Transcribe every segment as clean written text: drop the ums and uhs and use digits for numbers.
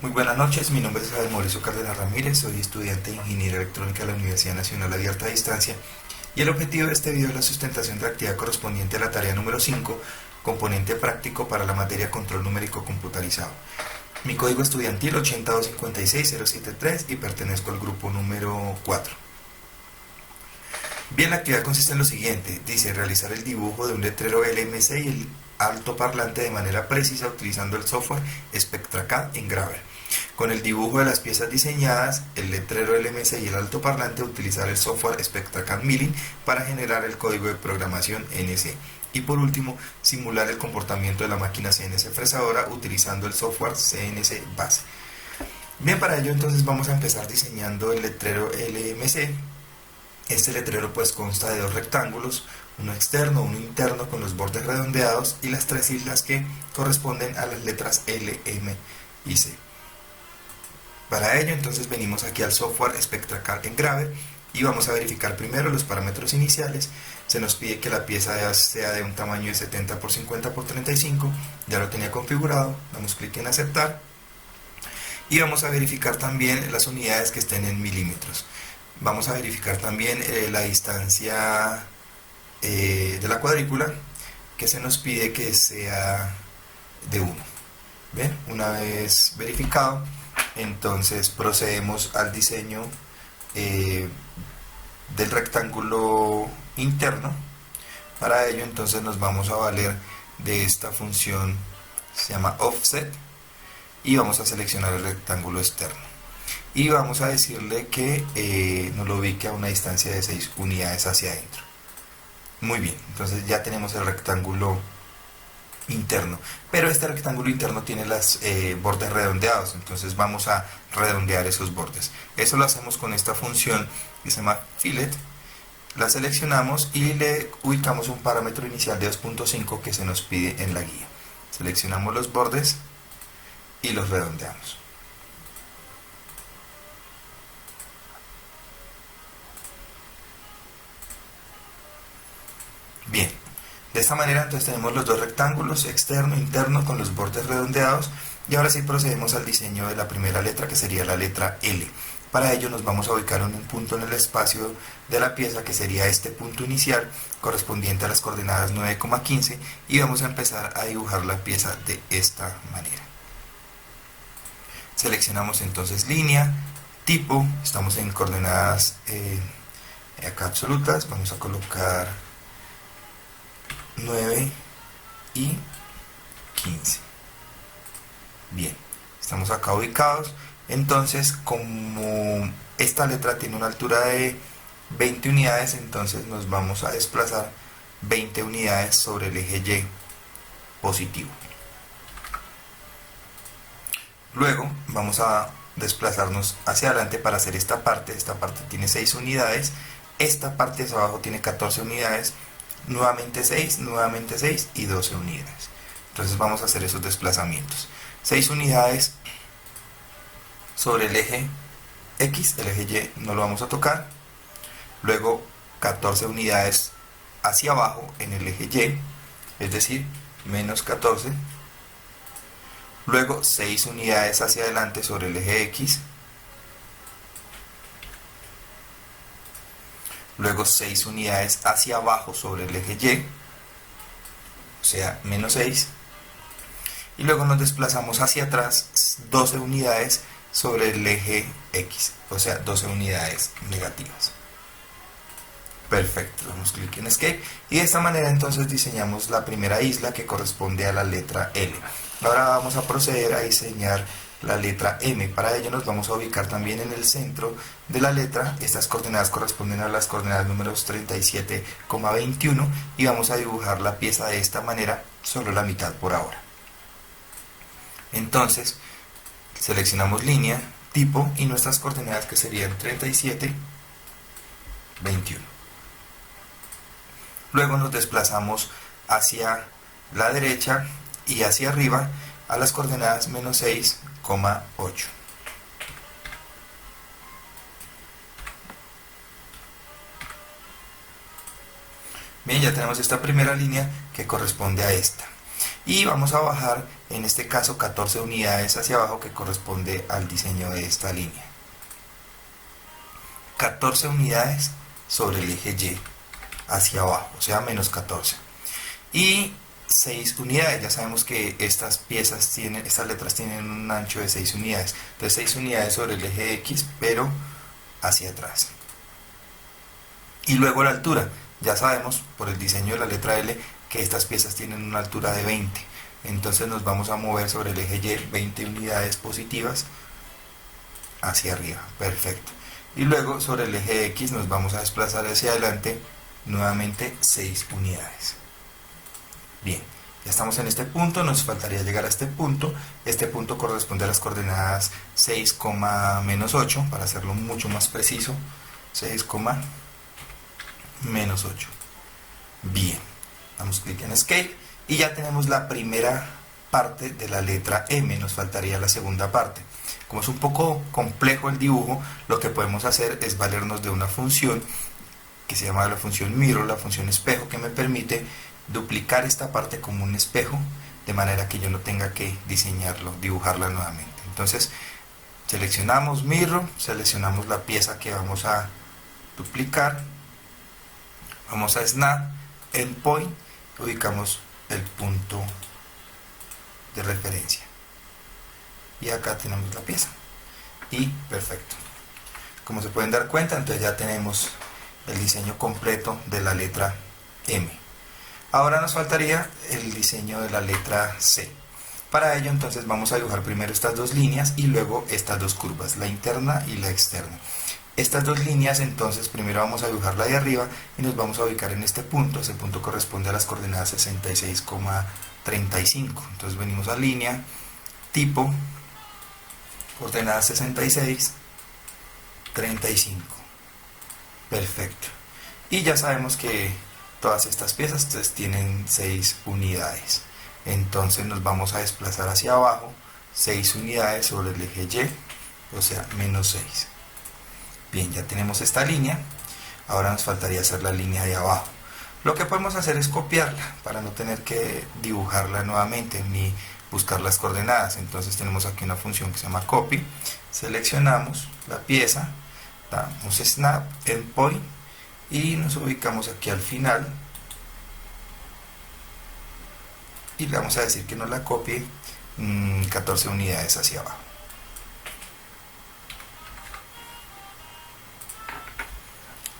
Muy buenas noches, mi nombre es Javier Mauricio Cárdenas Ramírez, soy estudiante de Ingeniería Electrónica de la Universidad Nacional Abierta a Distancia y el objetivo de este video es la sustentación de la actividad correspondiente a la tarea número 5, componente práctico para la materia control numérico computarizado. Mi código estudiantil 8256073 y pertenezco al grupo número 4. Bien, la actividad consiste en lo siguiente, dice realizar el dibujo de un letrero LMC y el altoparlante de manera precisa utilizando el software SpectraCAD Engraver. Con el dibujo de las piezas diseñadas, el letrero LMC y el altoparlante utilizar el software SpectraCAD Milling para generar el código de programación NC. Y por último, simular el comportamiento de la máquina CNC fresadora utilizando el software CNC Base. Bien, para ello entonces vamos a empezar diseñando el letrero LMC. Este letrero pues consta de dos rectángulos, uno externo, uno interno con los bordes redondeados y las tres islas que corresponden a las letras L, M y C. Para ello entonces venimos aquí al software SpectraCAD Engraver y vamos a verificar primero los parámetros iniciales. Se nos pide que la pieza sea de un tamaño de 70 por 50 por 35, ya lo tenía configurado, damos clic en aceptar y vamos a verificar también las unidades que estén en milímetros. Vamos a verificar también la distancia de la cuadrícula, que se nos pide que sea de 1. Bien, una vez verificado, entonces procedemos al diseño del rectángulo interno. Para ello entonces nos vamos a valer de esta función, se llama offset, y vamos a seleccionar el rectángulo externo. Y vamos a decirle que nos lo ubique a una distancia de 6 unidades hacia adentro. Muy bien, entonces ya tenemos el rectángulo interno, pero este rectángulo interno tiene los bordes redondeados, entonces vamos a redondear esos bordes. Eso lo hacemos con esta función que se llama fillet, la seleccionamos y le ubicamos un parámetro inicial de 2.5 que se nos pide en la guía. Seleccionamos los bordes y los redondeamos. Bien, de esta manera entonces tenemos los dos rectángulos, externo e interno, con los bordes redondeados, y ahora sí procedemos al diseño de la primera letra, que sería la letra L. Para ello nos vamos a ubicar en un punto en el espacio de la pieza, que sería este punto inicial, correspondiente a las coordenadas 9,15, y vamos a empezar a dibujar la pieza de esta manera. Seleccionamos entonces línea, tipo, estamos en coordenadas acá absolutas, vamos a colocar 9 y 15. Bien, estamos acá ubicados. Entonces, como esta letra tiene una altura de 20 unidades, entonces nos vamos a desplazar 20 unidades sobre el eje Y positivo. Luego vamos a desplazarnos hacia adelante para hacer esta parte. Esta parte tiene 6 unidades, esta parte hacia abajo tiene 14 unidades, nuevamente 6 y 12 unidades. Entonces vamos a hacer esos desplazamientos. 6 unidades sobre el eje X, el eje Y no lo vamos a tocar. Luego 14 unidades hacia abajo en el eje Y, es decir, menos 14. Luego 6 unidades hacia adelante sobre el eje X. Luego 6 unidades hacia abajo sobre el eje Y, o sea, menos 6. Y luego nos desplazamos hacia atrás 12 unidades sobre el eje X, o sea, 12 unidades negativas. Perfecto, damos clic en Escape y de esta manera entonces diseñamos la primera isla, que corresponde a la letra L. Ahora vamos a proceder a diseñar la letra M. Para ello nos vamos a ubicar también en el centro de la letra. Estas coordenadas corresponden a las coordenadas números 37,21 y vamos a dibujar la pieza de esta manera, solo la mitad por ahora. Entonces seleccionamos línea, tipo y nuestras coordenadas, que serían 37,21. Luego nos desplazamos hacia la derecha y hacia arriba a las coordenadas menos 6,8. Bien, ya tenemos esta primera línea que corresponde a esta. y vamos a bajar en este caso 14 unidades hacia abajo, que corresponde al diseño de esta línea. 14 unidades sobre el eje Y hacia abajo, o sea menos 14, y 6 unidades. Ya sabemos que estas letras tienen un ancho de 6 unidades, entonces 6 unidades sobre el eje X, pero hacia atrás. Y luego la altura, ya sabemos por el diseño de la letra L que estas piezas tienen una altura de 20, entonces nos vamos a mover sobre el eje Y 20 unidades positivas hacia arriba, perfecto. Y luego sobre el eje X nos vamos a desplazar hacia adelante nuevamente 6 unidades. Bien, ya estamos en este punto, nos faltaría llegar a este punto. Este punto corresponde a las coordenadas 6, menos 8, para hacerlo mucho más preciso, 6, menos 8. Bien, damos clic en Escape y ya tenemos la primera parte de la letra M, nos faltaría la segunda parte. Como es un poco complejo el dibujo, lo que podemos hacer es valernos de una función que se llama la función mirror, la función espejo, que me permite duplicar esta parte como un espejo, de manera que yo no tenga que dibujarla nuevamente. Entonces seleccionamos mirror, seleccionamos la pieza que vamos a duplicar, vamos a snap, endpoint, ubicamos el punto de referencia y acá tenemos la pieza y perfecto. Como se pueden dar cuenta, entonces ya tenemos el diseño completo de la letra M. Ahora nos faltaría el diseño de la letra C. Para ello entonces vamos a dibujar primero estas dos líneas y luego estas dos curvas, la interna y la externa. Estas dos líneas entonces primero vamos a dibujarla de arriba y nos vamos a ubicar en este punto. Ese punto corresponde a las coordenadas 66,35. Entonces venimos a línea, tipo, coordenadas 66, 35. Perfecto. Y ya sabemos que todas estas piezas tienen 6 unidades. Entonces nos vamos a desplazar hacia abajo 6 unidades sobre el eje Y, o sea, menos 6. Bien, ya tenemos esta línea. Ahora nos faltaría hacer la línea de abajo. Lo que podemos hacer es copiarla para no tener que dibujarla nuevamente ni buscar las coordenadas. Entonces tenemos aquí una función que se llama copy. Seleccionamos la pieza, damos snap, endpoint y nos ubicamos aquí al final y le vamos a decir que nos la copie 14 unidades hacia abajo.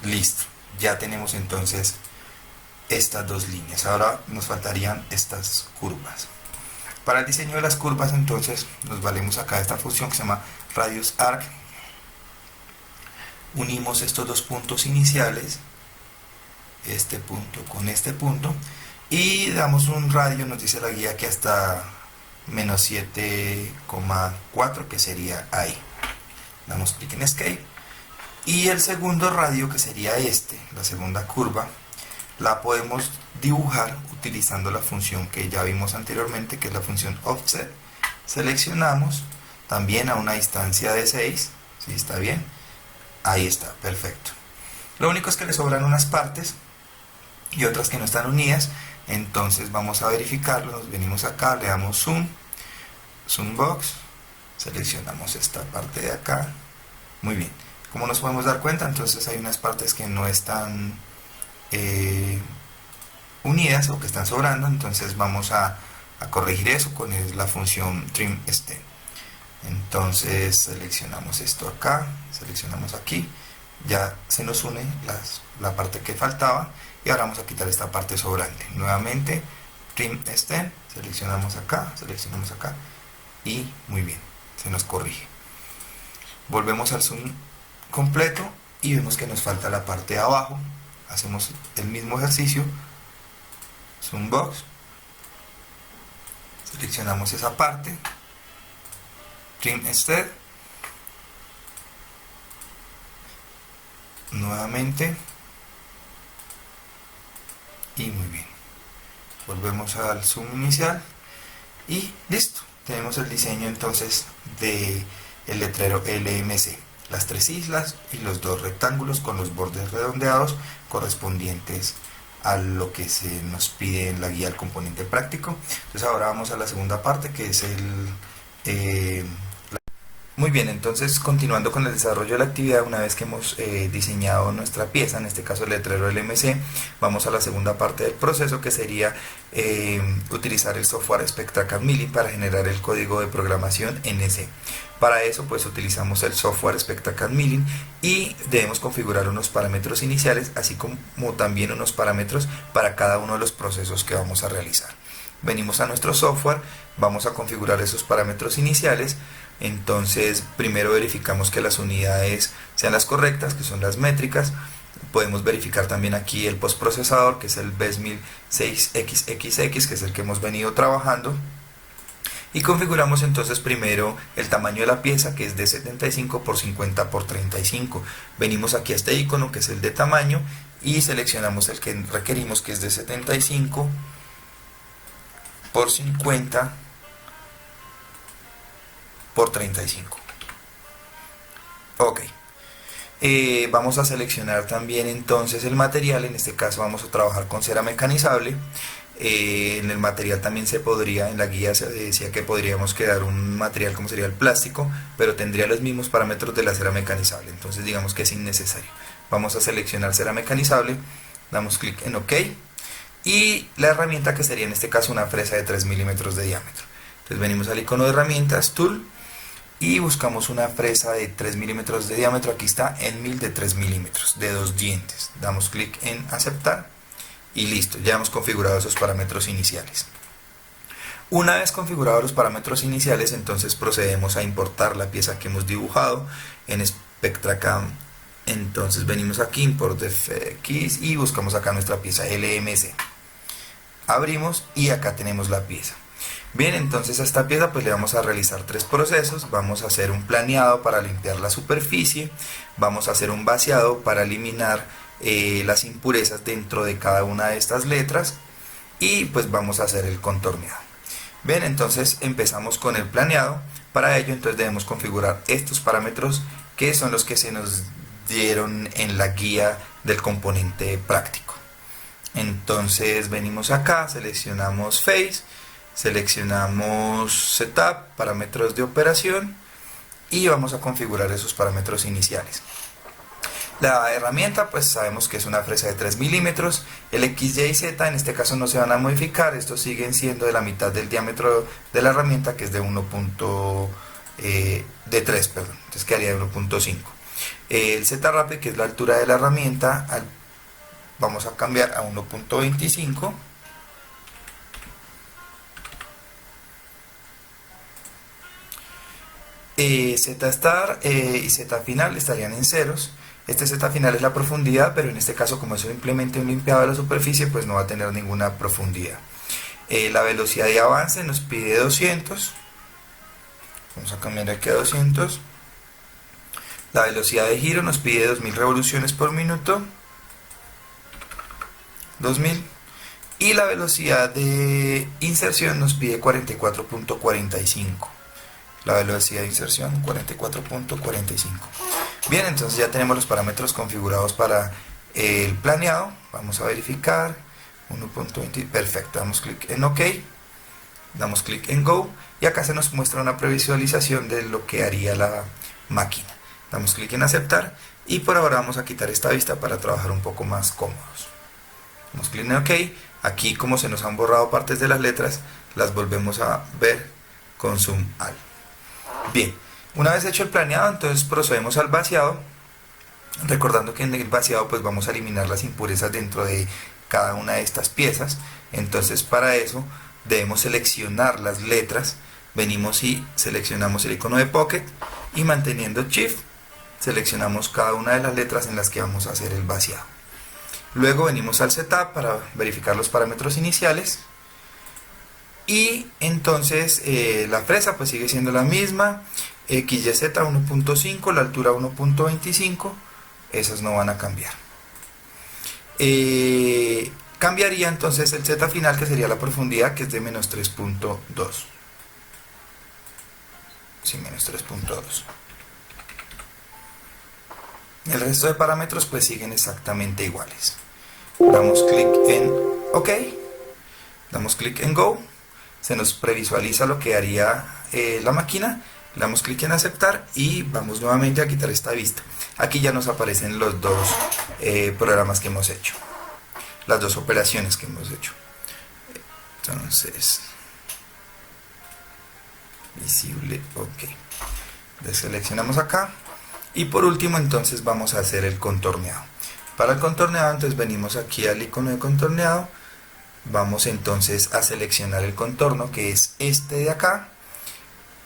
Listo, ya tenemos entonces estas dos líneas. Ahora nos faltarían estas curvas. Para el diseño de las curvas entonces nos valemos acá de esta función que se llama radius arc. Unimos estos dos puntos iniciales, este punto con este punto, y damos un radio, nos dice la guía que hasta menos 7,4, que sería ahí. Damos clic en Escape. Y el segundo radio, que sería la segunda curva, la podemos dibujar utilizando la función que ya vimos anteriormente, que es la función offset. Seleccionamos también a una distancia de 6, ¿sí? Está bien, ahí está, perfecto. Lo único es que le sobran unas partes y otras que no están unidas, entonces vamos a verificarlo. Nos venimos acá, le damos zoom box, seleccionamos esta parte de acá, muy bien. Como nos podemos dar cuenta, entonces hay unas partes que no están unidas o que están sobrando, entonces vamos a corregir eso con la función trim extend. Entonces seleccionamos esto acá, seleccionamos aquí, ya se nos une la parte que faltaba y ahora vamos a quitar esta parte sobrante. Nuevamente trim extend, seleccionamos acá y muy bien, se nos corrige. Volvemos al zoom completo y vemos que nos falta la parte de abajo. Hacemos el mismo ejercicio, zoom box, seleccionamos esa parte, trim extend, nuevamente y muy bien. Volvemos al zoom inicial y listo, tenemos el diseño entonces de el letrero LMC. Las 3 islas y los 2 rectángulos con los bordes redondeados correspondientes a lo que se nos pide en la guía del componente práctico. Entonces ahora vamos a la segunda parte, que es muy bien, entonces continuando con el desarrollo de la actividad, una vez que hemos diseñado nuestra pieza, en este caso el letrero LMC, vamos a la segunda parte del proceso, que sería utilizar el software SpectraCAD Milling para generar el código de programación en C. Para eso pues utilizamos el software SpectraCAD Milling y debemos configurar unos parámetros iniciales, así como también unos parámetros para cada uno de los procesos que vamos a realizar. Venimos a nuestro software, vamos a configurar esos parámetros iniciales. Entonces primero verificamos que las unidades sean las correctas, que son las métricas. Podemos verificar también aquí el postprocesador, que es el BES 1006XXX, que es el que hemos venido trabajando. Y configuramos entonces primero el tamaño de la pieza, que es de 75 por 50 por 35. Venimos aquí a este icono, que es el de tamaño, y seleccionamos el que requerimos, que es de 75 por 50 por 35. Ok. Vamos a seleccionar también entonces el material. En este caso vamos a trabajar con cera mecanizable. En el material también se podría, en la guía se decía que podríamos crear un material como sería el plástico, pero tendría los mismos parámetros de la cera mecanizable, entonces digamos que es innecesario. Vamos a seleccionar cera mecanizable, damos clic en OK, y la herramienta, que sería en este caso una fresa de 3 milímetros de diámetro. Entonces venimos al icono de herramientas, Tool, y buscamos una fresa de 3 milímetros de diámetro. Aquí está en 1000 de 3 milímetros, de 2 dientes. Damos clic en aceptar y listo, ya hemos configurado esos parámetros iniciales. Una vez configurados los parámetros iniciales, entonces procedemos a importar la pieza que hemos dibujado en SpectraCAD. Entonces venimos aquí, Import FX, y buscamos acá nuestra pieza LMC. Abrimos y acá tenemos la pieza. Bien, entonces a esta pieza pues le vamos a realizar tres procesos. Vamos a hacer un planeado para limpiar la superficie, vamos a hacer un vaciado para eliminar las impurezas dentro de cada una de estas letras, y pues vamos a hacer el contorneado. Bien, entonces empezamos con el planeado. Para ello entonces debemos configurar estos parámetros, que son los que se nos dieron en la guía del componente práctico. Entonces venimos acá, seleccionamos Face, seleccionamos Setup, parámetros de operación, y vamos a configurar esos parámetros iniciales. La herramienta pues sabemos que es una fresa de 3 milímetros, el X, Y y Z en este caso no se van a modificar, estos siguen siendo de la mitad del diámetro de la herramienta, que es de 3, perdón, entonces quedaría de 1.5. El Z-Rapid, que es la altura de la herramienta, vamos a cambiar a 1.25. Z-Star y Z-Final estarían en ceros. Este Z-Final es la profundidad, pero en este caso, como es simplemente un limpiado de la superficie, pues no va a tener ninguna profundidad. La velocidad de avance nos pide 200. Vamos a cambiar aquí a 200. La velocidad de giro nos pide 2000 revoluciones por minuto. 2000. Y la velocidad de inserción nos pide 44.45. La velocidad de inserción 44.45. Bien, entonces ya tenemos los parámetros configurados para el planeado. Vamos a verificar 1.20, perfecto, damos clic en OK, damos clic en Go, y acá se nos muestra una previsualización de lo que haría la máquina. Damos clic en aceptar, y por ahora vamos a quitar esta vista para trabajar un poco más cómodos. Damos clic en OK. Aquí, como se nos han borrado partes de las letras, las volvemos a ver con zoom al. Bien, una vez hecho el planeado, entonces procedemos al vaciado, recordando que en el vaciado pues vamos a eliminar las impurezas dentro de cada una de estas piezas. Entonces para eso debemos seleccionar las letras, venimos y seleccionamos el icono de Pocket, y manteniendo Shift seleccionamos cada una de las letras en las que vamos a hacer el vaciado. Luego venimos al Setup para verificar los parámetros iniciales, y entonces la fresa pues sigue siendo la misma, XYZ 1.5, la altura 1.25, esas no van a cambiar. Cambiaría entonces el Z final, que sería la profundidad, que es de menos 3.2. Sí, menos 3.2. El resto de parámetros pues siguen exactamente iguales. damos clic en OK, damos clic en Go, se nos previsualiza lo que haría la máquina, le damos clic en aceptar y vamos nuevamente a quitar esta vista. Aquí ya nos aparecen los dos programas que hemos hecho, las dos operaciones que hemos hecho. Entonces, visible, OK, deseleccionamos acá y por último entonces vamos a hacer el contorneado. Para el contorneado entonces venimos aquí al icono de contorneado, vamos entonces a seleccionar el contorno que es este de acá,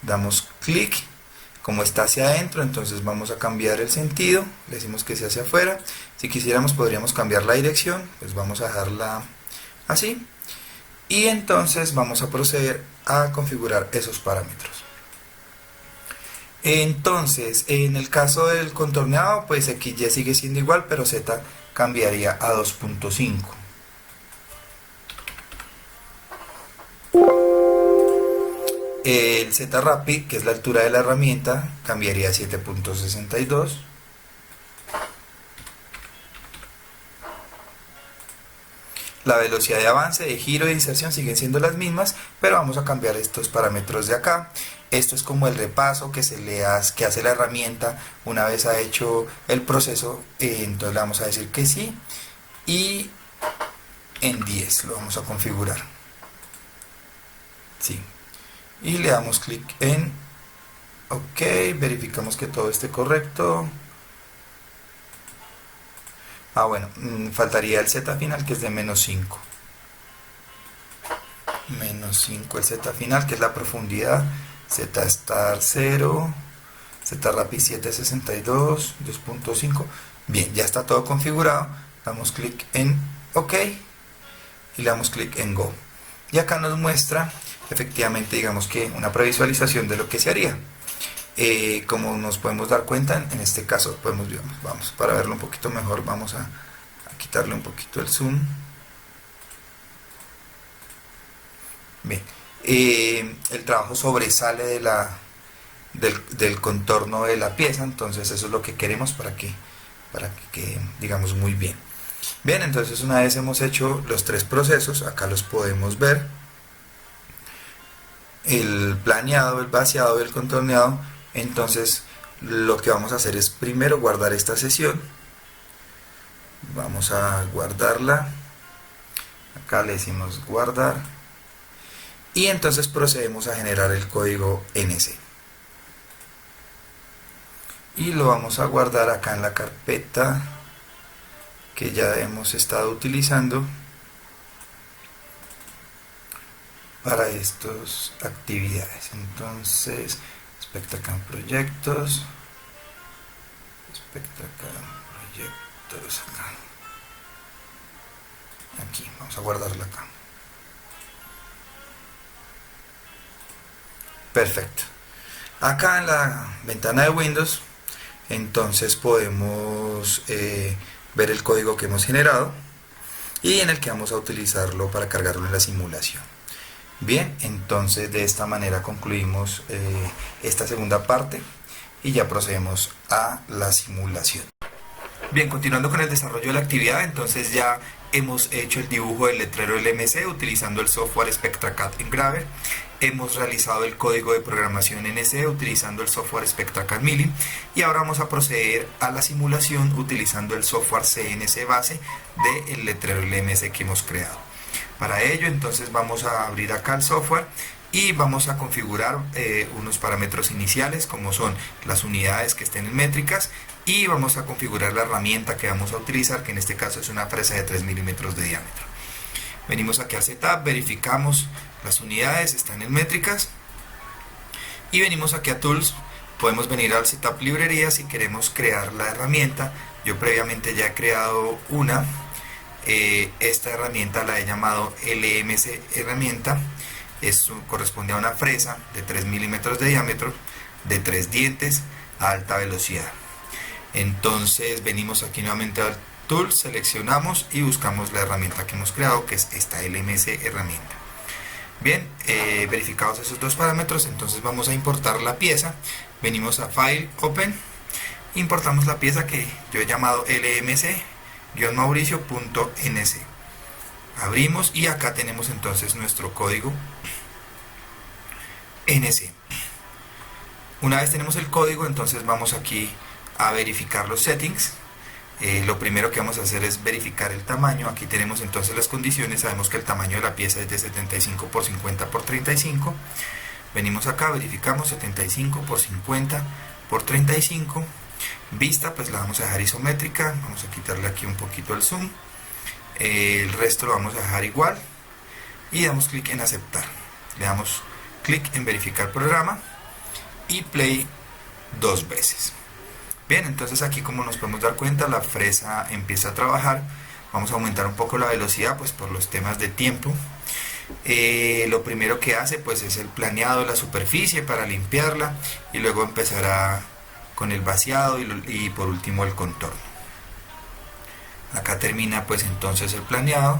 damos clic, como está hacia adentro entonces vamos a cambiar el sentido, le decimos que sea hacia afuera, si quisiéramos podríamos cambiar la dirección, pues vamos a dejarla así y entonces vamos a proceder a configurar esos parámetros. Entonces, en el caso del contorneado, pues X, Y sigue siendo igual, pero Z cambiaría a 2.5. El Z Rapid, que es la altura de la herramienta, cambiaría a 7.62. La velocidad de avance, de giro y de inserción siguen siendo las mismas, pero vamos a cambiar estos parámetros de acá. Esto es como el repaso que hace la herramienta una vez ha hecho el proceso. Entonces le vamos a decir que sí y en 10 lo vamos a configurar. Sí. Y le damos clic en OK, verificamos que todo esté correcto. Bueno, faltaría el Z final que es de -5. -5 el Z final que es la profundidad. Z Star 0, Z Rapid 762, 2.5. Bien, ya está todo configurado. Damos clic en OK y le damos clic en Go. Y acá nos muestra efectivamente, digamos que una previsualización de lo que se haría. Como nos podemos dar cuenta, en este caso podemos, vamos, para verlo un poquito mejor, vamos a quitarle un poquito el zoom. Bien, el trabajo sobresale del contorno de la pieza, entonces eso es lo que queremos para que digamos muy bien. Bien, entonces una vez hemos hecho los tres procesos, acá los podemos ver, el planeado, el vaciado y el contorneado. Entonces lo que vamos a hacer es primero guardar esta sesión, vamos a guardarla, acá le decimos guardar y entonces procedemos a generar el código NC y lo vamos a guardar acá en la carpeta que ya hemos estado utilizando para estas actividades. Entonces SpectraCAM proyectos, acá. Aquí, vamos a guardarla acá. Perfecto. Acá en la ventana de Windows, entonces podemos ver el código que hemos generado y en el que vamos a utilizarlo para cargarlo en la simulación. Bien, entonces de esta manera concluimos esta segunda parte y ya procedemos a la simulación. Bien, continuando con el desarrollo de la actividad, entonces ya hemos hecho el dibujo del letrero LMC utilizando el software SpectraCAD Engraver. Hemos realizado el código de programación NC utilizando el software SpectraCAD Milling y ahora vamos a proceder a la simulación utilizando el software CNC base del letrero LMC que hemos creado. Para ello entonces vamos a abrir acá el software y vamos a configurar unos parámetros iniciales como son las unidades que estén en métricas y vamos a configurar la herramienta que vamos a utilizar, que en este caso es una fresa de 3 milímetros de diámetro. Venimos aquí al setup, verificamos las unidades, están en métricas y venimos aquí a tools, podemos venir al setup librería si queremos crear la herramienta. Yo previamente ya he creado una. Esta herramienta la he llamado LMC herramienta, corresponde a una fresa de 3 milímetros de diámetro, de 3 dientes a alta velocidad. Entonces venimos aquí nuevamente al tool, seleccionamos y buscamos la herramienta que hemos creado, que es esta LMC herramienta. Bien, verificados esos dos parámetros, entonces vamos a importar la pieza. Venimos a File, Open, importamos la pieza que yo he llamado LMC mauricio.nc. Abrimos y acá tenemos entonces nuestro código NC. Una vez tenemos el código, entonces vamos aquí a verificar los settings. Lo primero que vamos a hacer es verificar el tamaño. Aquí tenemos entonces las condiciones. Sabemos que el tamaño de la pieza es de 75 por 50 por 35. Venimos acá, verificamos 75 por 50 por 35. Vista, pues la vamos a dejar isométrica. Vamos a quitarle aquí un poquito el zoom. El resto lo vamos a dejar igual. Y damos clic en aceptar. Le damos clic en verificar programa y play 2 veces. Bien, entonces aquí, como nos podemos dar cuenta, la fresa empieza a trabajar. Vamos a aumentar un poco la velocidad, pues por los temas de tiempo. Lo primero que hace pues es el planeado de la superficie para limpiarla, y luego empezará con el vaciado y por último el contorno. Acá termina pues entonces el planeado.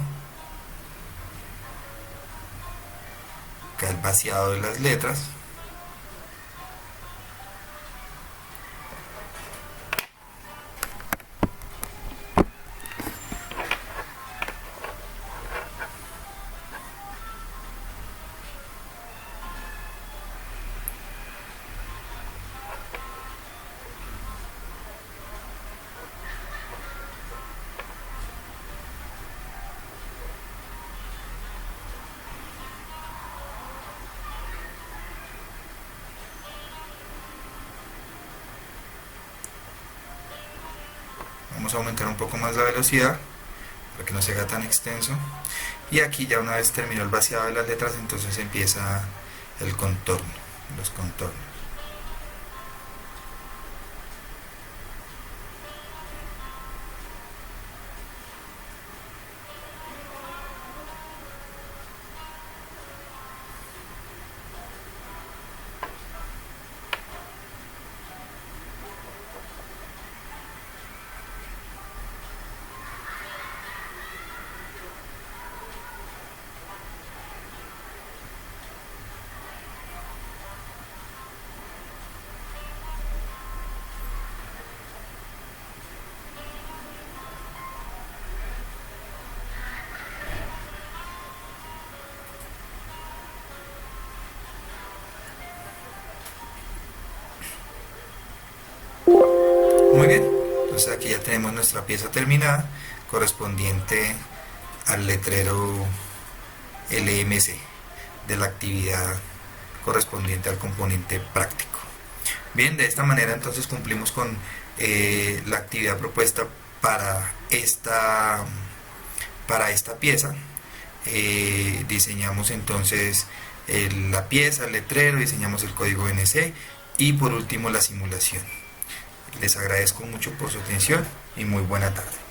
Acá el vaciado de las letras. Vamos a aumentar un poco más la velocidad para que no se haga tan extenso. Y aquí ya una vez terminó el vaciado de las letras, entonces empieza el contorno, los contornos. Muy bien, entonces aquí ya tenemos nuestra pieza terminada, correspondiente al letrero LMC de la actividad correspondiente al componente práctico. Bien, de esta manera entonces cumplimos con la actividad propuesta para esta pieza. Diseñamos entonces la pieza, el letrero, diseñamos el código NC y por último la simulación. Les agradezco mucho por su atención y muy buena tarde.